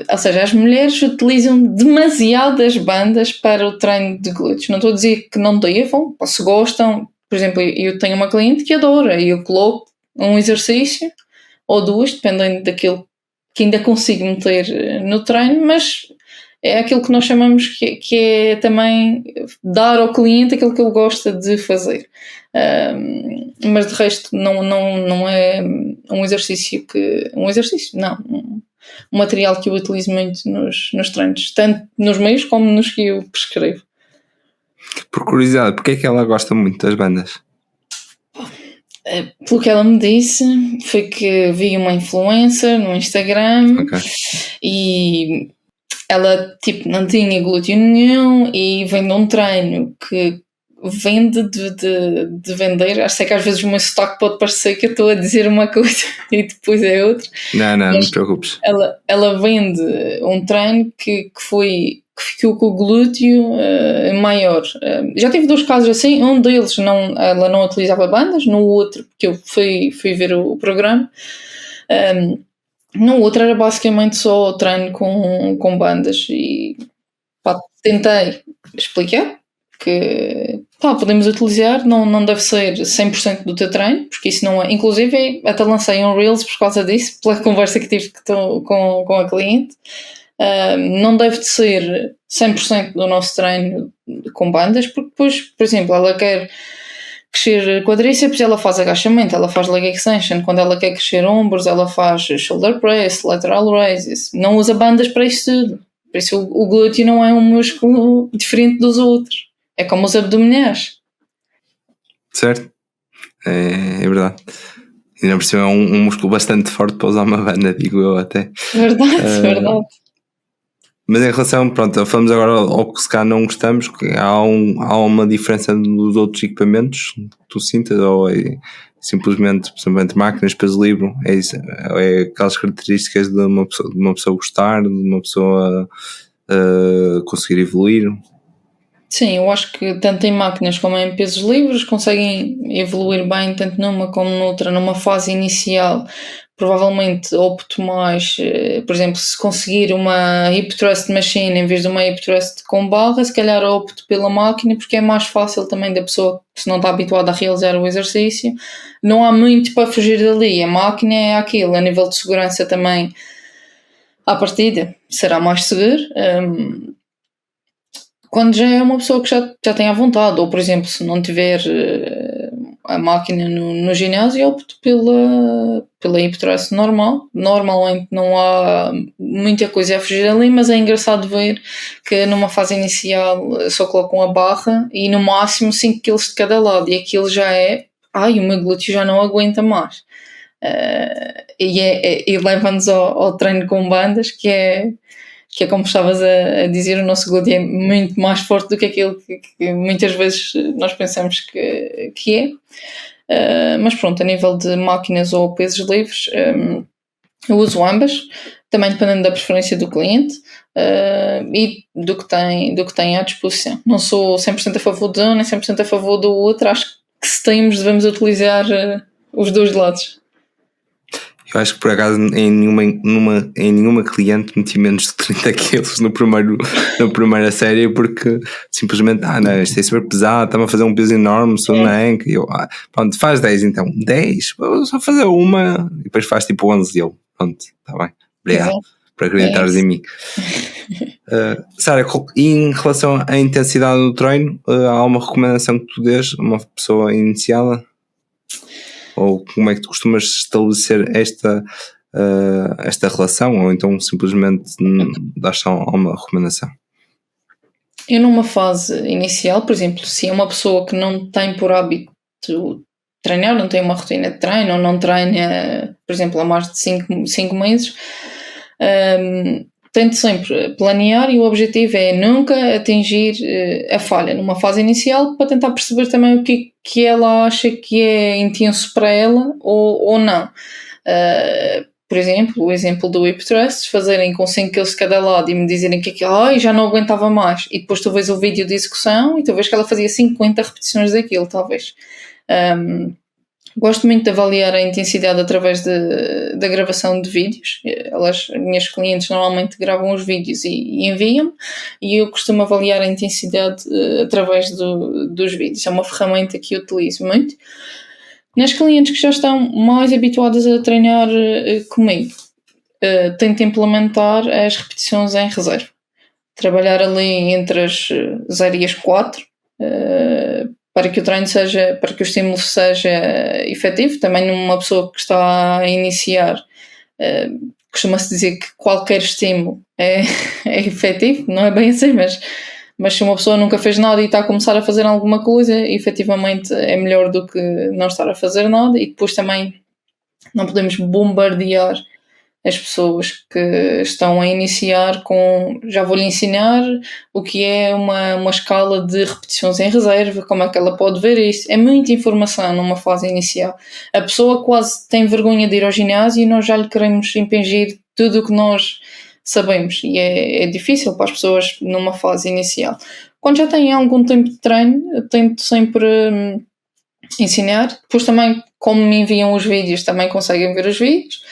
ou seja, as mulheres utilizam demasiado as bandas para o treino de glúteos. Não estou a dizer que não devam, se gostam. Por exemplo, eu tenho uma cliente que adora e eu coloco um exercício ou 2, dependendo daquilo que ainda consigo meter no treino, mas é aquilo que nós chamamos que é também dar ao cliente aquilo que ele gosta de fazer. Mas de resto não é um exercício um material que eu utilizo muito nos treinos, tanto nos meios como nos que eu prescrevo. Por curiosidade, porque é que ela gosta muito das bandas? Pelo que ela me disse, foi que vi uma influencer no Instagram e ela não tinha glúteo nenhum e vem de um treino que vende de vender. Acho que às vezes o meu sotaque pode parecer que eu estou a dizer uma coisa e depois é outra. Não te preocupes. Ela vende um treino que ficou com o glúteo maior. Já tive 2 casos assim, um deles ela não utilizava bandas, no outro, porque eu fui ver o programa, no outro era basicamente só treino com bandas e tentei explicar que podemos utilizar, não deve ser 100% do teu treino, porque isso não é. Inclusive, até lancei um Reels por causa disso, pela conversa que tive com a cliente. Não deve de ser 100% do nosso treino com bandas, porque depois, por exemplo, ela quer crescer quadríceps, ela faz agachamento, ela faz leg extension. Quando ela quer crescer ombros, ela faz shoulder press, lateral raises. Não usa bandas para isso tudo. Por isso o glúteo não é um músculo diferente dos outros. É como os abdominais. Certo? É verdade. E não percebo, é um músculo bastante forte para usar uma banda, digo eu até. Verdade. Mas em relação, pronto, falamos agora ao que se calhar não gostamos, que há uma diferença dos outros equipamentos que tu sintas, ou é simplesmente, por exemplo, entre máquinas, peso livre, é isso, é aquelas características de uma pessoa gostar, de uma pessoa conseguir evoluir? Sim, eu acho que tanto em máquinas como em pesos livres conseguem evoluir bem tanto numa como noutra. Numa fase inicial, provavelmente opto mais, por exemplo, se conseguir uma hip thrust machine em vez de uma hip thrust com barra, se calhar opto pela máquina, porque é mais fácil também da pessoa que se não está habituada a realizar o exercício. Não há muito para fugir dali. A máquina é aquilo, a nível de segurança também, à partida, será mais seguro. Quando já é uma pessoa que já tem à vontade, ou por exemplo, se não tiver a máquina no ginásio, eu opto pela hip thrust normal. Normalmente não há muita coisa a fugir ali, mas é engraçado ver que numa fase inicial só colocam a barra e no máximo 5 kg de cada lado, e aquilo já é, o meu glúteo já não aguenta mais. E leva-nos ao treino com bandas, que é como estavas a dizer, o nosso glúteo é muito mais forte do que aquilo que muitas vezes nós pensamos que é. Mas pronto, a nível de máquinas ou pesos livres, eu uso ambas, também dependendo da preferência do cliente e do que tem à disposição. Não sou 100% a favor de um, nem 100% a favor do outro. Acho que se temos, devemos utilizar os dois lados. Eu acho que por acaso em nenhuma cliente meti menos de 30 quilos na primeira série, porque simplesmente, não, isto é super pesado, está-me a fazer um peso enorme, sou na anca, e eu, pronto, faz 10 então, 10, vou só fazer uma, e depois faz tipo 11, e eu, pronto, está bem, obrigado por acreditares em mim. Sara, e em relação à intensidade do treino, há uma recomendação que tu dês a uma pessoa iniciada? Ou como é que tu costumas estabelecer esta relação, ou então simplesmente dás só uma recomendação? Eu numa fase inicial, por exemplo, se é uma pessoa que não tem por hábito treinar, não tem uma rotina de treino, ou não treina, por exemplo, há mais de 5 meses, tento sempre planear, e o objetivo é nunca atingir a falha numa fase inicial, para tentar perceber também o que ela acha que é intenso para ela ou não. Por exemplo, o exemplo do hip thrust, fazerem com 5 kg de cada lado e me dizerem que já não aguentava mais, e depois tu vês o vídeo de execução e tu vês que ela fazia 50 repetições daquilo, talvez. Gosto muito de avaliar a intensidade através da gravação de vídeos. As minhas clientes normalmente gravam os vídeos e enviam-me, e eu costumo avaliar a intensidade através dos vídeos. É uma ferramenta que eu utilizo muito. Nas clientes que já estão mais habituadas a treinar comigo, tento implementar as repetições em reserva. Trabalhar ali entre as 0 e as 4, para que o treino para que o estímulo seja efetivo. Também numa pessoa que está a iniciar, costuma-se dizer que qualquer estímulo é efetivo, não é bem assim, mas se uma pessoa nunca fez nada e está a começar a fazer alguma coisa, efetivamente é melhor do que não estar a fazer nada. E depois também não podemos bombardear as pessoas que estão a iniciar já vou-lhe ensinar o que é uma escala de repetições em reserva, como é que ela pode ver isso. É muita informação numa fase inicial. A pessoa quase tem vergonha de ir ao ginásio e nós já lhe queremos impingir tudo o que nós sabemos, e é difícil para as pessoas numa fase inicial. Quando já têm algum tempo de treino, eu tento sempre ensinar. Depois também, como me enviam os vídeos, também conseguem ver os vídeos.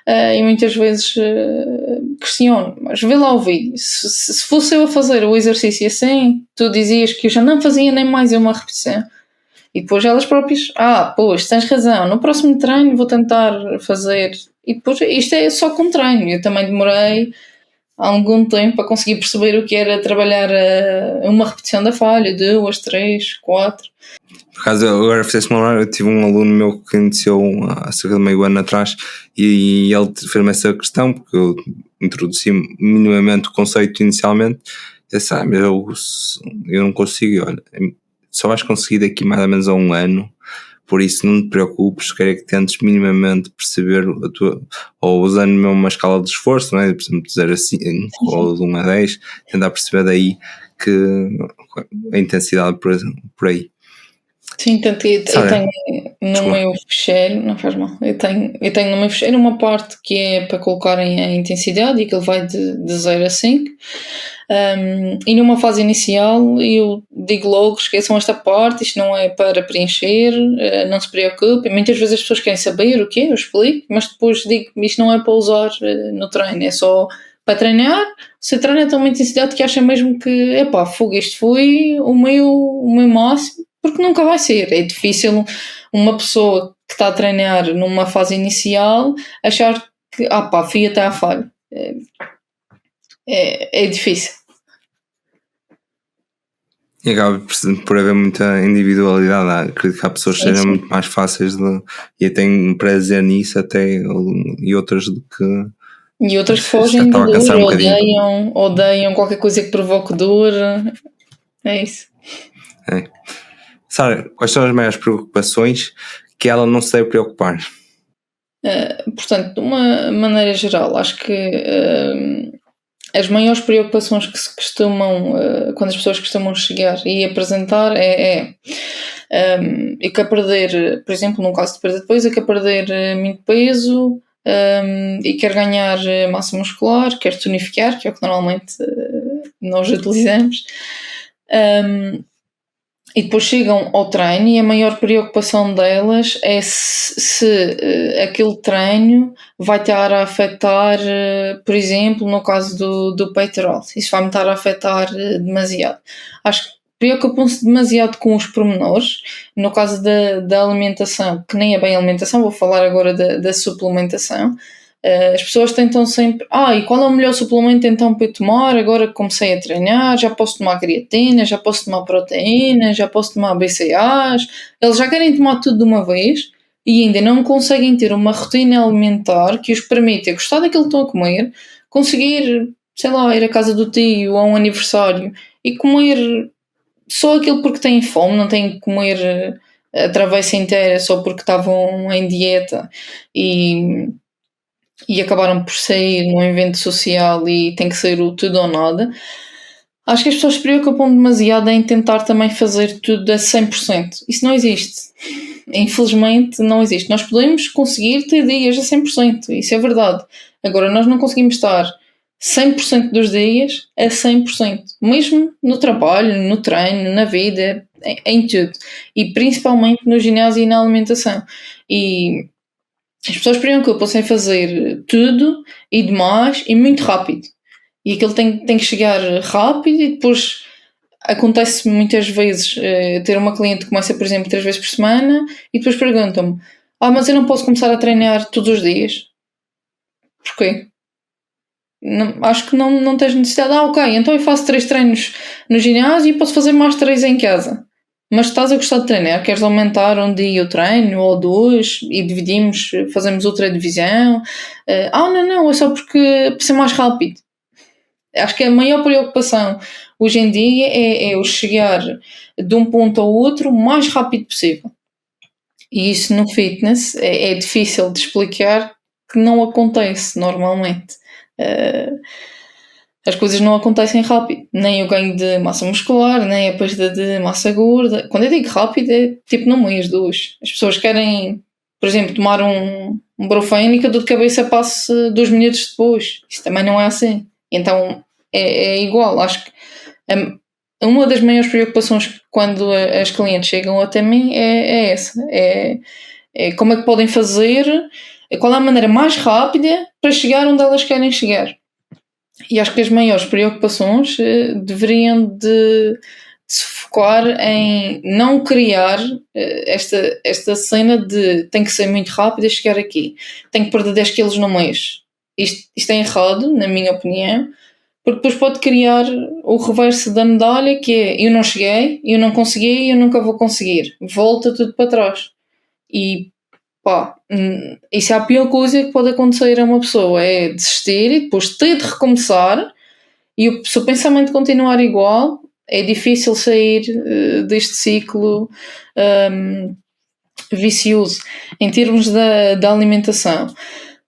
E muitas vezes questiono, mas vê lá o vídeo. Se fosse eu a fazer o exercício assim, tu dizias que eu já não fazia nem mais uma repetição. E depois elas próprias, pois, tens razão, no próximo treino vou tentar fazer. E depois, isto é só com treino. Eu também demorei algum tempo a conseguir perceber o que era trabalhar uma repetição da falha, 2, 3, 4. Por acaso, agora fizeste-me lembrar, eu tive um aluno meu que iniciou há cerca de meio ano atrás e ele fez-me essa questão, porque eu introduzi minimamente o conceito inicialmente, e disse, mas eu não consigo, olha, só vais conseguir daqui mais ou menos a um ano, por isso não te preocupes, quero que tentes minimamente perceber a tua, ou usando mesmo uma escala de esforço, não é? Por exemplo, de 0 a 5 ou de 1 a 10, tentar perceber daí que a intensidade por aí. Sim, tanto eu tenho no meu fecheiro, não faz mal, eu tenho no meu fecheiro uma parte que é para colocarem a intensidade e aquilo vai de 0 a 5. E numa fase inicial eu digo logo, esqueçam esta parte, isto não é para preencher, não se preocupem. Muitas vezes as pessoas querem saber o quê, eu explico, mas depois digo, isto não é para usar no treino, é só para treinar. Você treina a uma intensidade que acha mesmo que, isto foi o meu máximo, porque nunca vai ser. É difícil uma pessoa que está a treinar numa fase inicial achar que, fui até à falha. É difícil. E acaba por haver muita individualidade. Acredito que há pessoas que sejam muito mais fáceis e eu tenho prazer nisso até, e outras do que... E outras que fogem de dor, odeiam qualquer coisa que provoque dor. É isso. Sara, quais são as maiores preocupações que ela não se deve preocupar? Portanto, de uma maneira geral, acho que as maiores preocupações que se costumam, quando as pessoas costumam chegar e apresentar eu quero perder, por exemplo, num caso de perda de peso, eu quero perder muito peso e quero ganhar massa muscular, quero tonificar, que é o que normalmente nós utilizamos. E depois chegam ao treino e a maior preocupação delas é se aquele treino vai estar a afetar, por exemplo, no caso do peitoral, isso vai-me estar a afetar demasiado. Acho que preocupam-se demasiado com os pormenores. No caso da alimentação, que nem é bem alimentação, vou falar agora da suplementação. As pessoas tentam sempre, e qual é o melhor suplemento então para eu tomar? Agora que comecei a treinar, já posso tomar creatina, já posso tomar proteína, já posso tomar BCAAs. Eles já querem tomar tudo de uma vez e ainda não conseguem ter uma rotina alimentar que os permita gostar daquilo que estão a comer, conseguir, sei lá, ir à casa do tio a um aniversário e comer só aquilo porque têm fome, não têm que comer a travessa inteira só porque estavam em dieta e acabaram por sair num evento social e tem que sair o tudo ou nada. Acho que as pessoas se preocupam demasiado em tentar também fazer tudo a 100%. Isso não existe. Infelizmente não existe. Nós podemos conseguir ter dias a 100%, isso é verdade. Agora, nós não conseguimos estar 100% dos dias a 100%. Mesmo no trabalho, no treino, na vida, em tudo. E principalmente no ginásio e na alimentação. E as pessoas preocupam-se em fazer tudo e demais e muito rápido. E aquilo tem que chegar rápido e depois acontece muitas vezes ter uma cliente que começa, por exemplo, 3 vezes por semana e depois perguntam-me mas eu não posso começar a treinar todos os dias. Porquê? Não, acho que não tens necessidade. Ok, então eu faço 3 treinos no ginásio e posso fazer mais 3 em casa. Mas estás a gostar de treinar, queres aumentar um dia o treino ou 2 e dividimos, fazemos outra divisão? Não, é só porque para ser mais rápido. Acho que a maior preocupação hoje em dia é o chegar de um ponto ao outro o mais rápido possível. E isso no fitness é difícil de explicar, que não acontece normalmente. As coisas não acontecem rápido, nem o ganho de massa muscular, nem a perda de massa gorda. Quando eu digo rápido, é tipo no mês, 2. As pessoas querem, por exemplo, tomar um Brufen e que a dor de cabeça passe 2 minutos depois. Isso também não é assim. Então é igual. Acho que uma das maiores preocupações quando as clientes chegam até mim é essa. É como é que podem fazer, qual é a maneira mais rápida para chegar onde elas querem chegar. E acho que as maiores preocupações deveriam de se focar em não criar esta cena de tem que ser muito rápido a chegar aqui, tenho que perder 10 quilos no mês. Isto é errado, na minha opinião, porque depois pode criar o reverso da medalha, que é eu não cheguei, eu não consegui, eu nunca vou conseguir. Volta tudo para trás. E pá, isso é a pior coisa que pode acontecer a uma pessoa, é desistir e depois ter de recomeçar, e se o pensamento continuar igual, é difícil sair deste ciclo vicioso. Em termos da alimentação,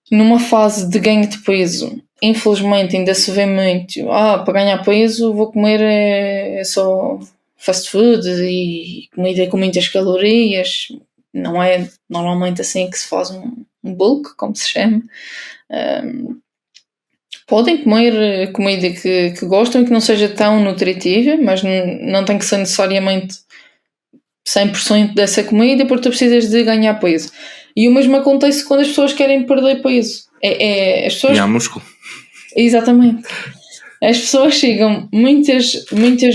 numa fase de ganho de peso, infelizmente ainda se vê muito, para ganhar peso vou comer é só fast food e comida com muitas calorias. Não é normalmente assim que se faz um bulk, como se chama. Podem comer comida que gostam e que não seja tão nutritiva, mas não tem que ser necessariamente 100% dessa comida, porque tu precisas de ganhar peso. E o mesmo acontece quando as pessoas querem perder peso. As pessoas... Ganhar músculo. Exatamente. As pessoas chegam muitas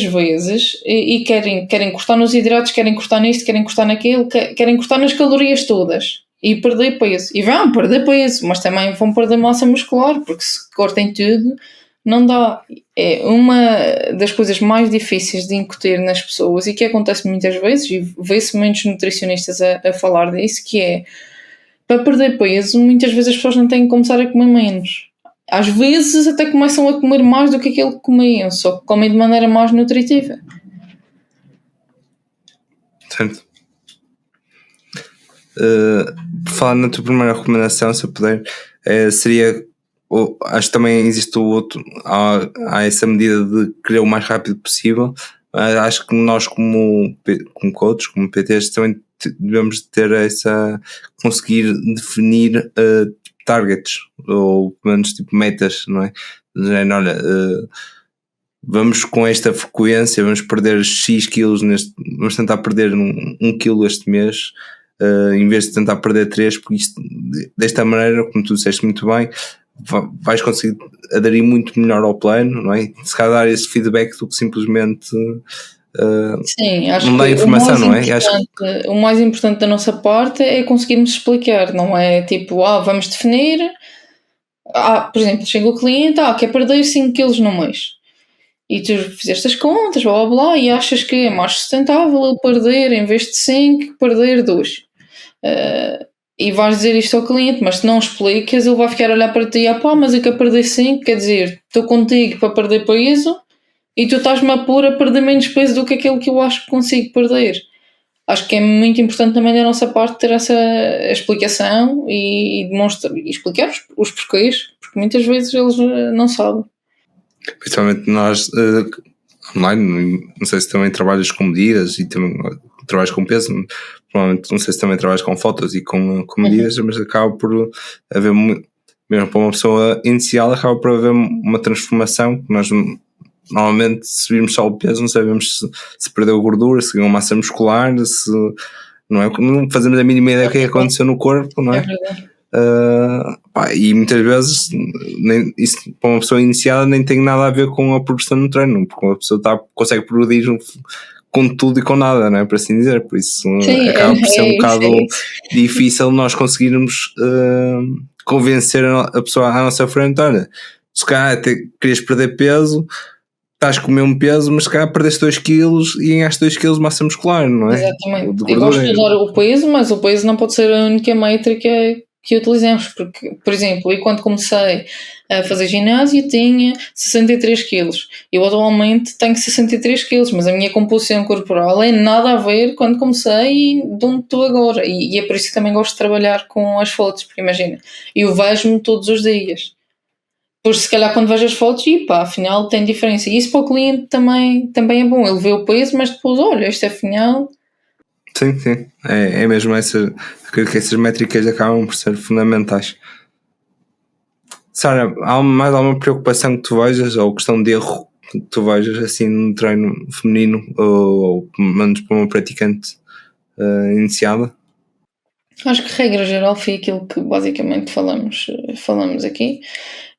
vezes e querem cortar nos hidratos, querem cortar nisto, querem cortar naquilo, querem cortar nas calorias todas e perder peso. E vão perder peso, mas também vão perder massa muscular, porque se cortem tudo, não dá. É uma das coisas mais difíceis de incutir nas pessoas e que acontece muitas vezes, e vê-se muitos nutricionistas a falar disso, que é, para perder peso, muitas vezes as pessoas não têm que começar a comer menos. Às vezes até começam a comer mais do que aquilo que comiam, só que comem de maneira mais nutritiva. Certo. Por falar na tua primeira recomendação, se eu puder, seria, acho que também existe o outro, há essa medida de querer o mais rápido possível. Acho que nós como coaches, como PTs, também devemos ter conseguir definir targets, ou pelo menos tipo metas, não é? Olha, vamos com esta frequência, vamos perder X quilos vamos tentar perder 1 quilo este mês, em vez de tentar perder 3, porque isto, desta maneira, como tu disseste muito bem, vais conseguir aderir muito melhor ao plano, não é? Se calhar dar esse feedback do que simplesmente Sim, acho não dá que informação, não é? o mais importante da nossa parte é conseguirmos explicar, não é tipo, vamos definir, por exemplo, chega o cliente, quer perder 5 kg no mês. E tu fizeste as contas, blá blá blá, e achas que é mais sustentável ele perder, em vez de 5, perder 2. E vais dizer isto ao cliente, mas se não explicas, ele vai ficar a olhar para ti, mas eu quero perder 5, quer dizer, estou contigo para perder peso e tu estás-me a pôr a perder menos peso do que aquele que eu acho que consigo perder. Acho que é muito importante também da nossa parte ter essa explicação e demonstrar, e explicar os porquês, porque muitas vezes eles não sabem. Principalmente nós online, não sei se também trabalhas com medidas e também trabalhas com peso, provavelmente não sei se também trabalhas com fotos e com medidas, mas acaba por haver, mesmo para uma pessoa inicial, acaba por haver uma transformação que nós normalmente, se virmos só o peso, não sabemos se perdeu gordura, se ganhou massa muscular, se não é, não fazemos a mínima ideia do que é que aconteceu no corpo, não é? É verdade. E muitas vezes isso para uma pessoa iniciada nem tem nada a ver com a progressão no treino, porque uma pessoa consegue progredir com tudo e com nada, não é? Por assim dizer. Por isso Sim, acaba por ser um bocado difícil nós conseguirmos convencer a pessoa à nossa frente. Olha, se calhar querias perder peso, estás a comer um peso, mas se calhar perdeste 2 kg e ganhaste 2 kg de massa muscular, não é? Exatamente. Eu gosto de usar o peso, mas o peso não pode ser a única métrica que utilizamos, porque, por exemplo, eu quando comecei a fazer ginásio tinha 63 kg. Eu atualmente tenho 63 kg, mas a minha composição corporal é nada a ver quando comecei e de onde estou agora. E é por isso que também gosto de trabalhar com as fotos, porque imagina, eu vejo-me todos os dias. Pois se calhar quando vejo as fotos, afinal tem diferença. E isso para o cliente também é bom. Ele vê o peso, mas depois, olha, este afinal... Sim. É mesmo que essas métricas acabam por ser fundamentais. Sara, há mais alguma preocupação que tu vejas, ou questão de erro que tu vejas assim no treino feminino, ou pelo menos para uma praticante iniciada? Acho que regra geral foi aquilo que basicamente falamos aqui,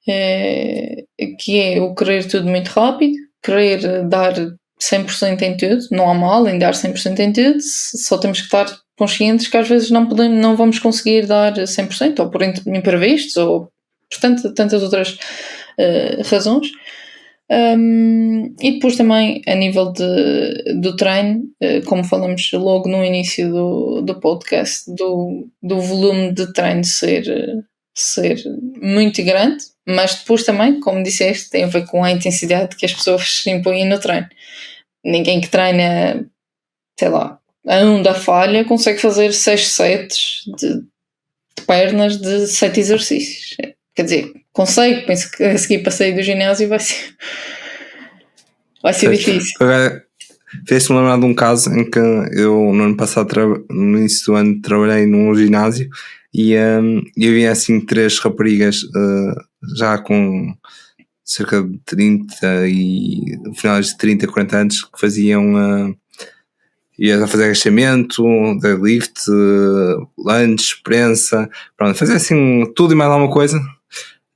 que é o querer tudo muito rápido, querer dar 100% em tudo, não há mal em dar 100% em tudo, só temos que estar conscientes que às vezes não vamos conseguir dar 100%, ou por imprevistos, ou por tantas outras razões. E depois também, a nível do treino, como falamos logo no início do podcast, do volume de treino ser muito grande, mas depois também, como disseste, tem a ver com a intensidade que as pessoas impõem no treino. Ninguém que treina, sei lá, a 1 da falha consegue fazer 6 sets de pernas de 7 exercícios. Quer dizer, consegue, penso que a seguir para sair do ginásio vai ser difícil. Agora, fez-me lembrar de um caso em que eu, no ano passado, no início do ano, trabalhei num ginásio e eu vi assim 3 raparigas já com cerca de 30 e finais de 30, 40 anos que faziam ias a fazer agachamento, deadlift, lunge, prensa, pronto, fazer assim tudo e mais alguma coisa.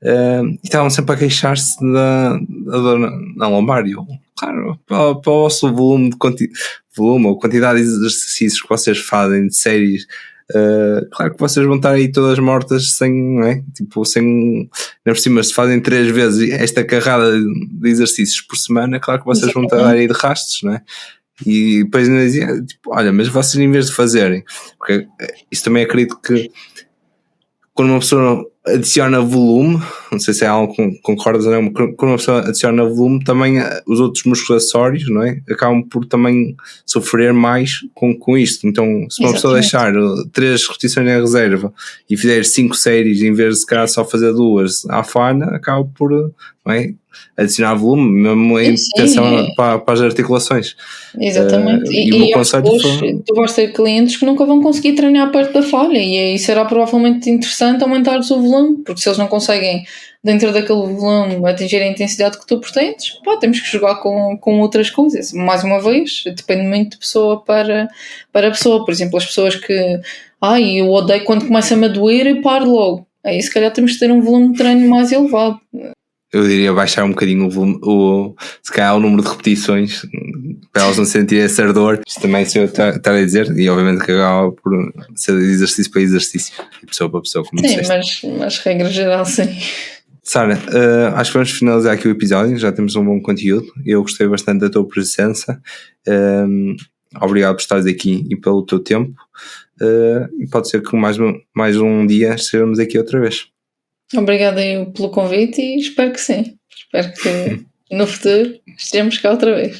E estavam sempre a queixar-se da dor na lombar. E eu, claro, para o vosso volume ou quantidade de exercícios que vocês fazem de séries, claro que vocês vão estar aí todas mortas sem, não é? Tipo, sem, por cima, se fazem 3 vezes esta carrada de exercícios por semana, claro que vocês vão estar aí de rastros, não é? E depois ainda dizia, tipo, olha, mas vocês em vez de fazerem, porque isso também acredito que quando uma pessoa adiciona volume, não sei se é algo que concordas ou não, quando uma pessoa adiciona volume, também os outros músculos acessórios, não é? Acabam por também sofrer mais com isto. Então, se uma pessoa deixar 3 repetições em reserva e fizer 5 séries em vez de se calhar só fazer 2 à fana, acaba por, não é? Adicionar volume, mesmo em tensão para as articulações. Exatamente. E o meu conselho tu vais ter clientes que nunca vão conseguir treinar perto da falha e aí será provavelmente interessante aumentar o seu volume, porque se eles não conseguem dentro daquele volume atingir a intensidade que tu pretendes, pá, temos que jogar com outras coisas. Mais uma vez, depende muito de pessoa para pessoa. Por exemplo, as pessoas que eu odeio quando começa-me a doer e paro logo. Aí se calhar temos que ter um volume de treino mais elevado. Eu diria baixar um bocadinho o volume, se calhar o número de repetições para elas não sentirem essa ardor. Isto também se eu estar a dizer, e obviamente que acaba por ser de exercício para exercício e pessoa para pessoa, como disseste. Mas regra geral, sim. Sara, acho que vamos finalizar aqui o episódio, já temos um bom conteúdo. Eu gostei bastante da tua presença. Obrigado por estares aqui e pelo teu tempo. E pode ser que mais um dia estejamos aqui outra vez. Obrigada pelo convite e espero que sim. Espero que no futuro estejamos cá outra vez.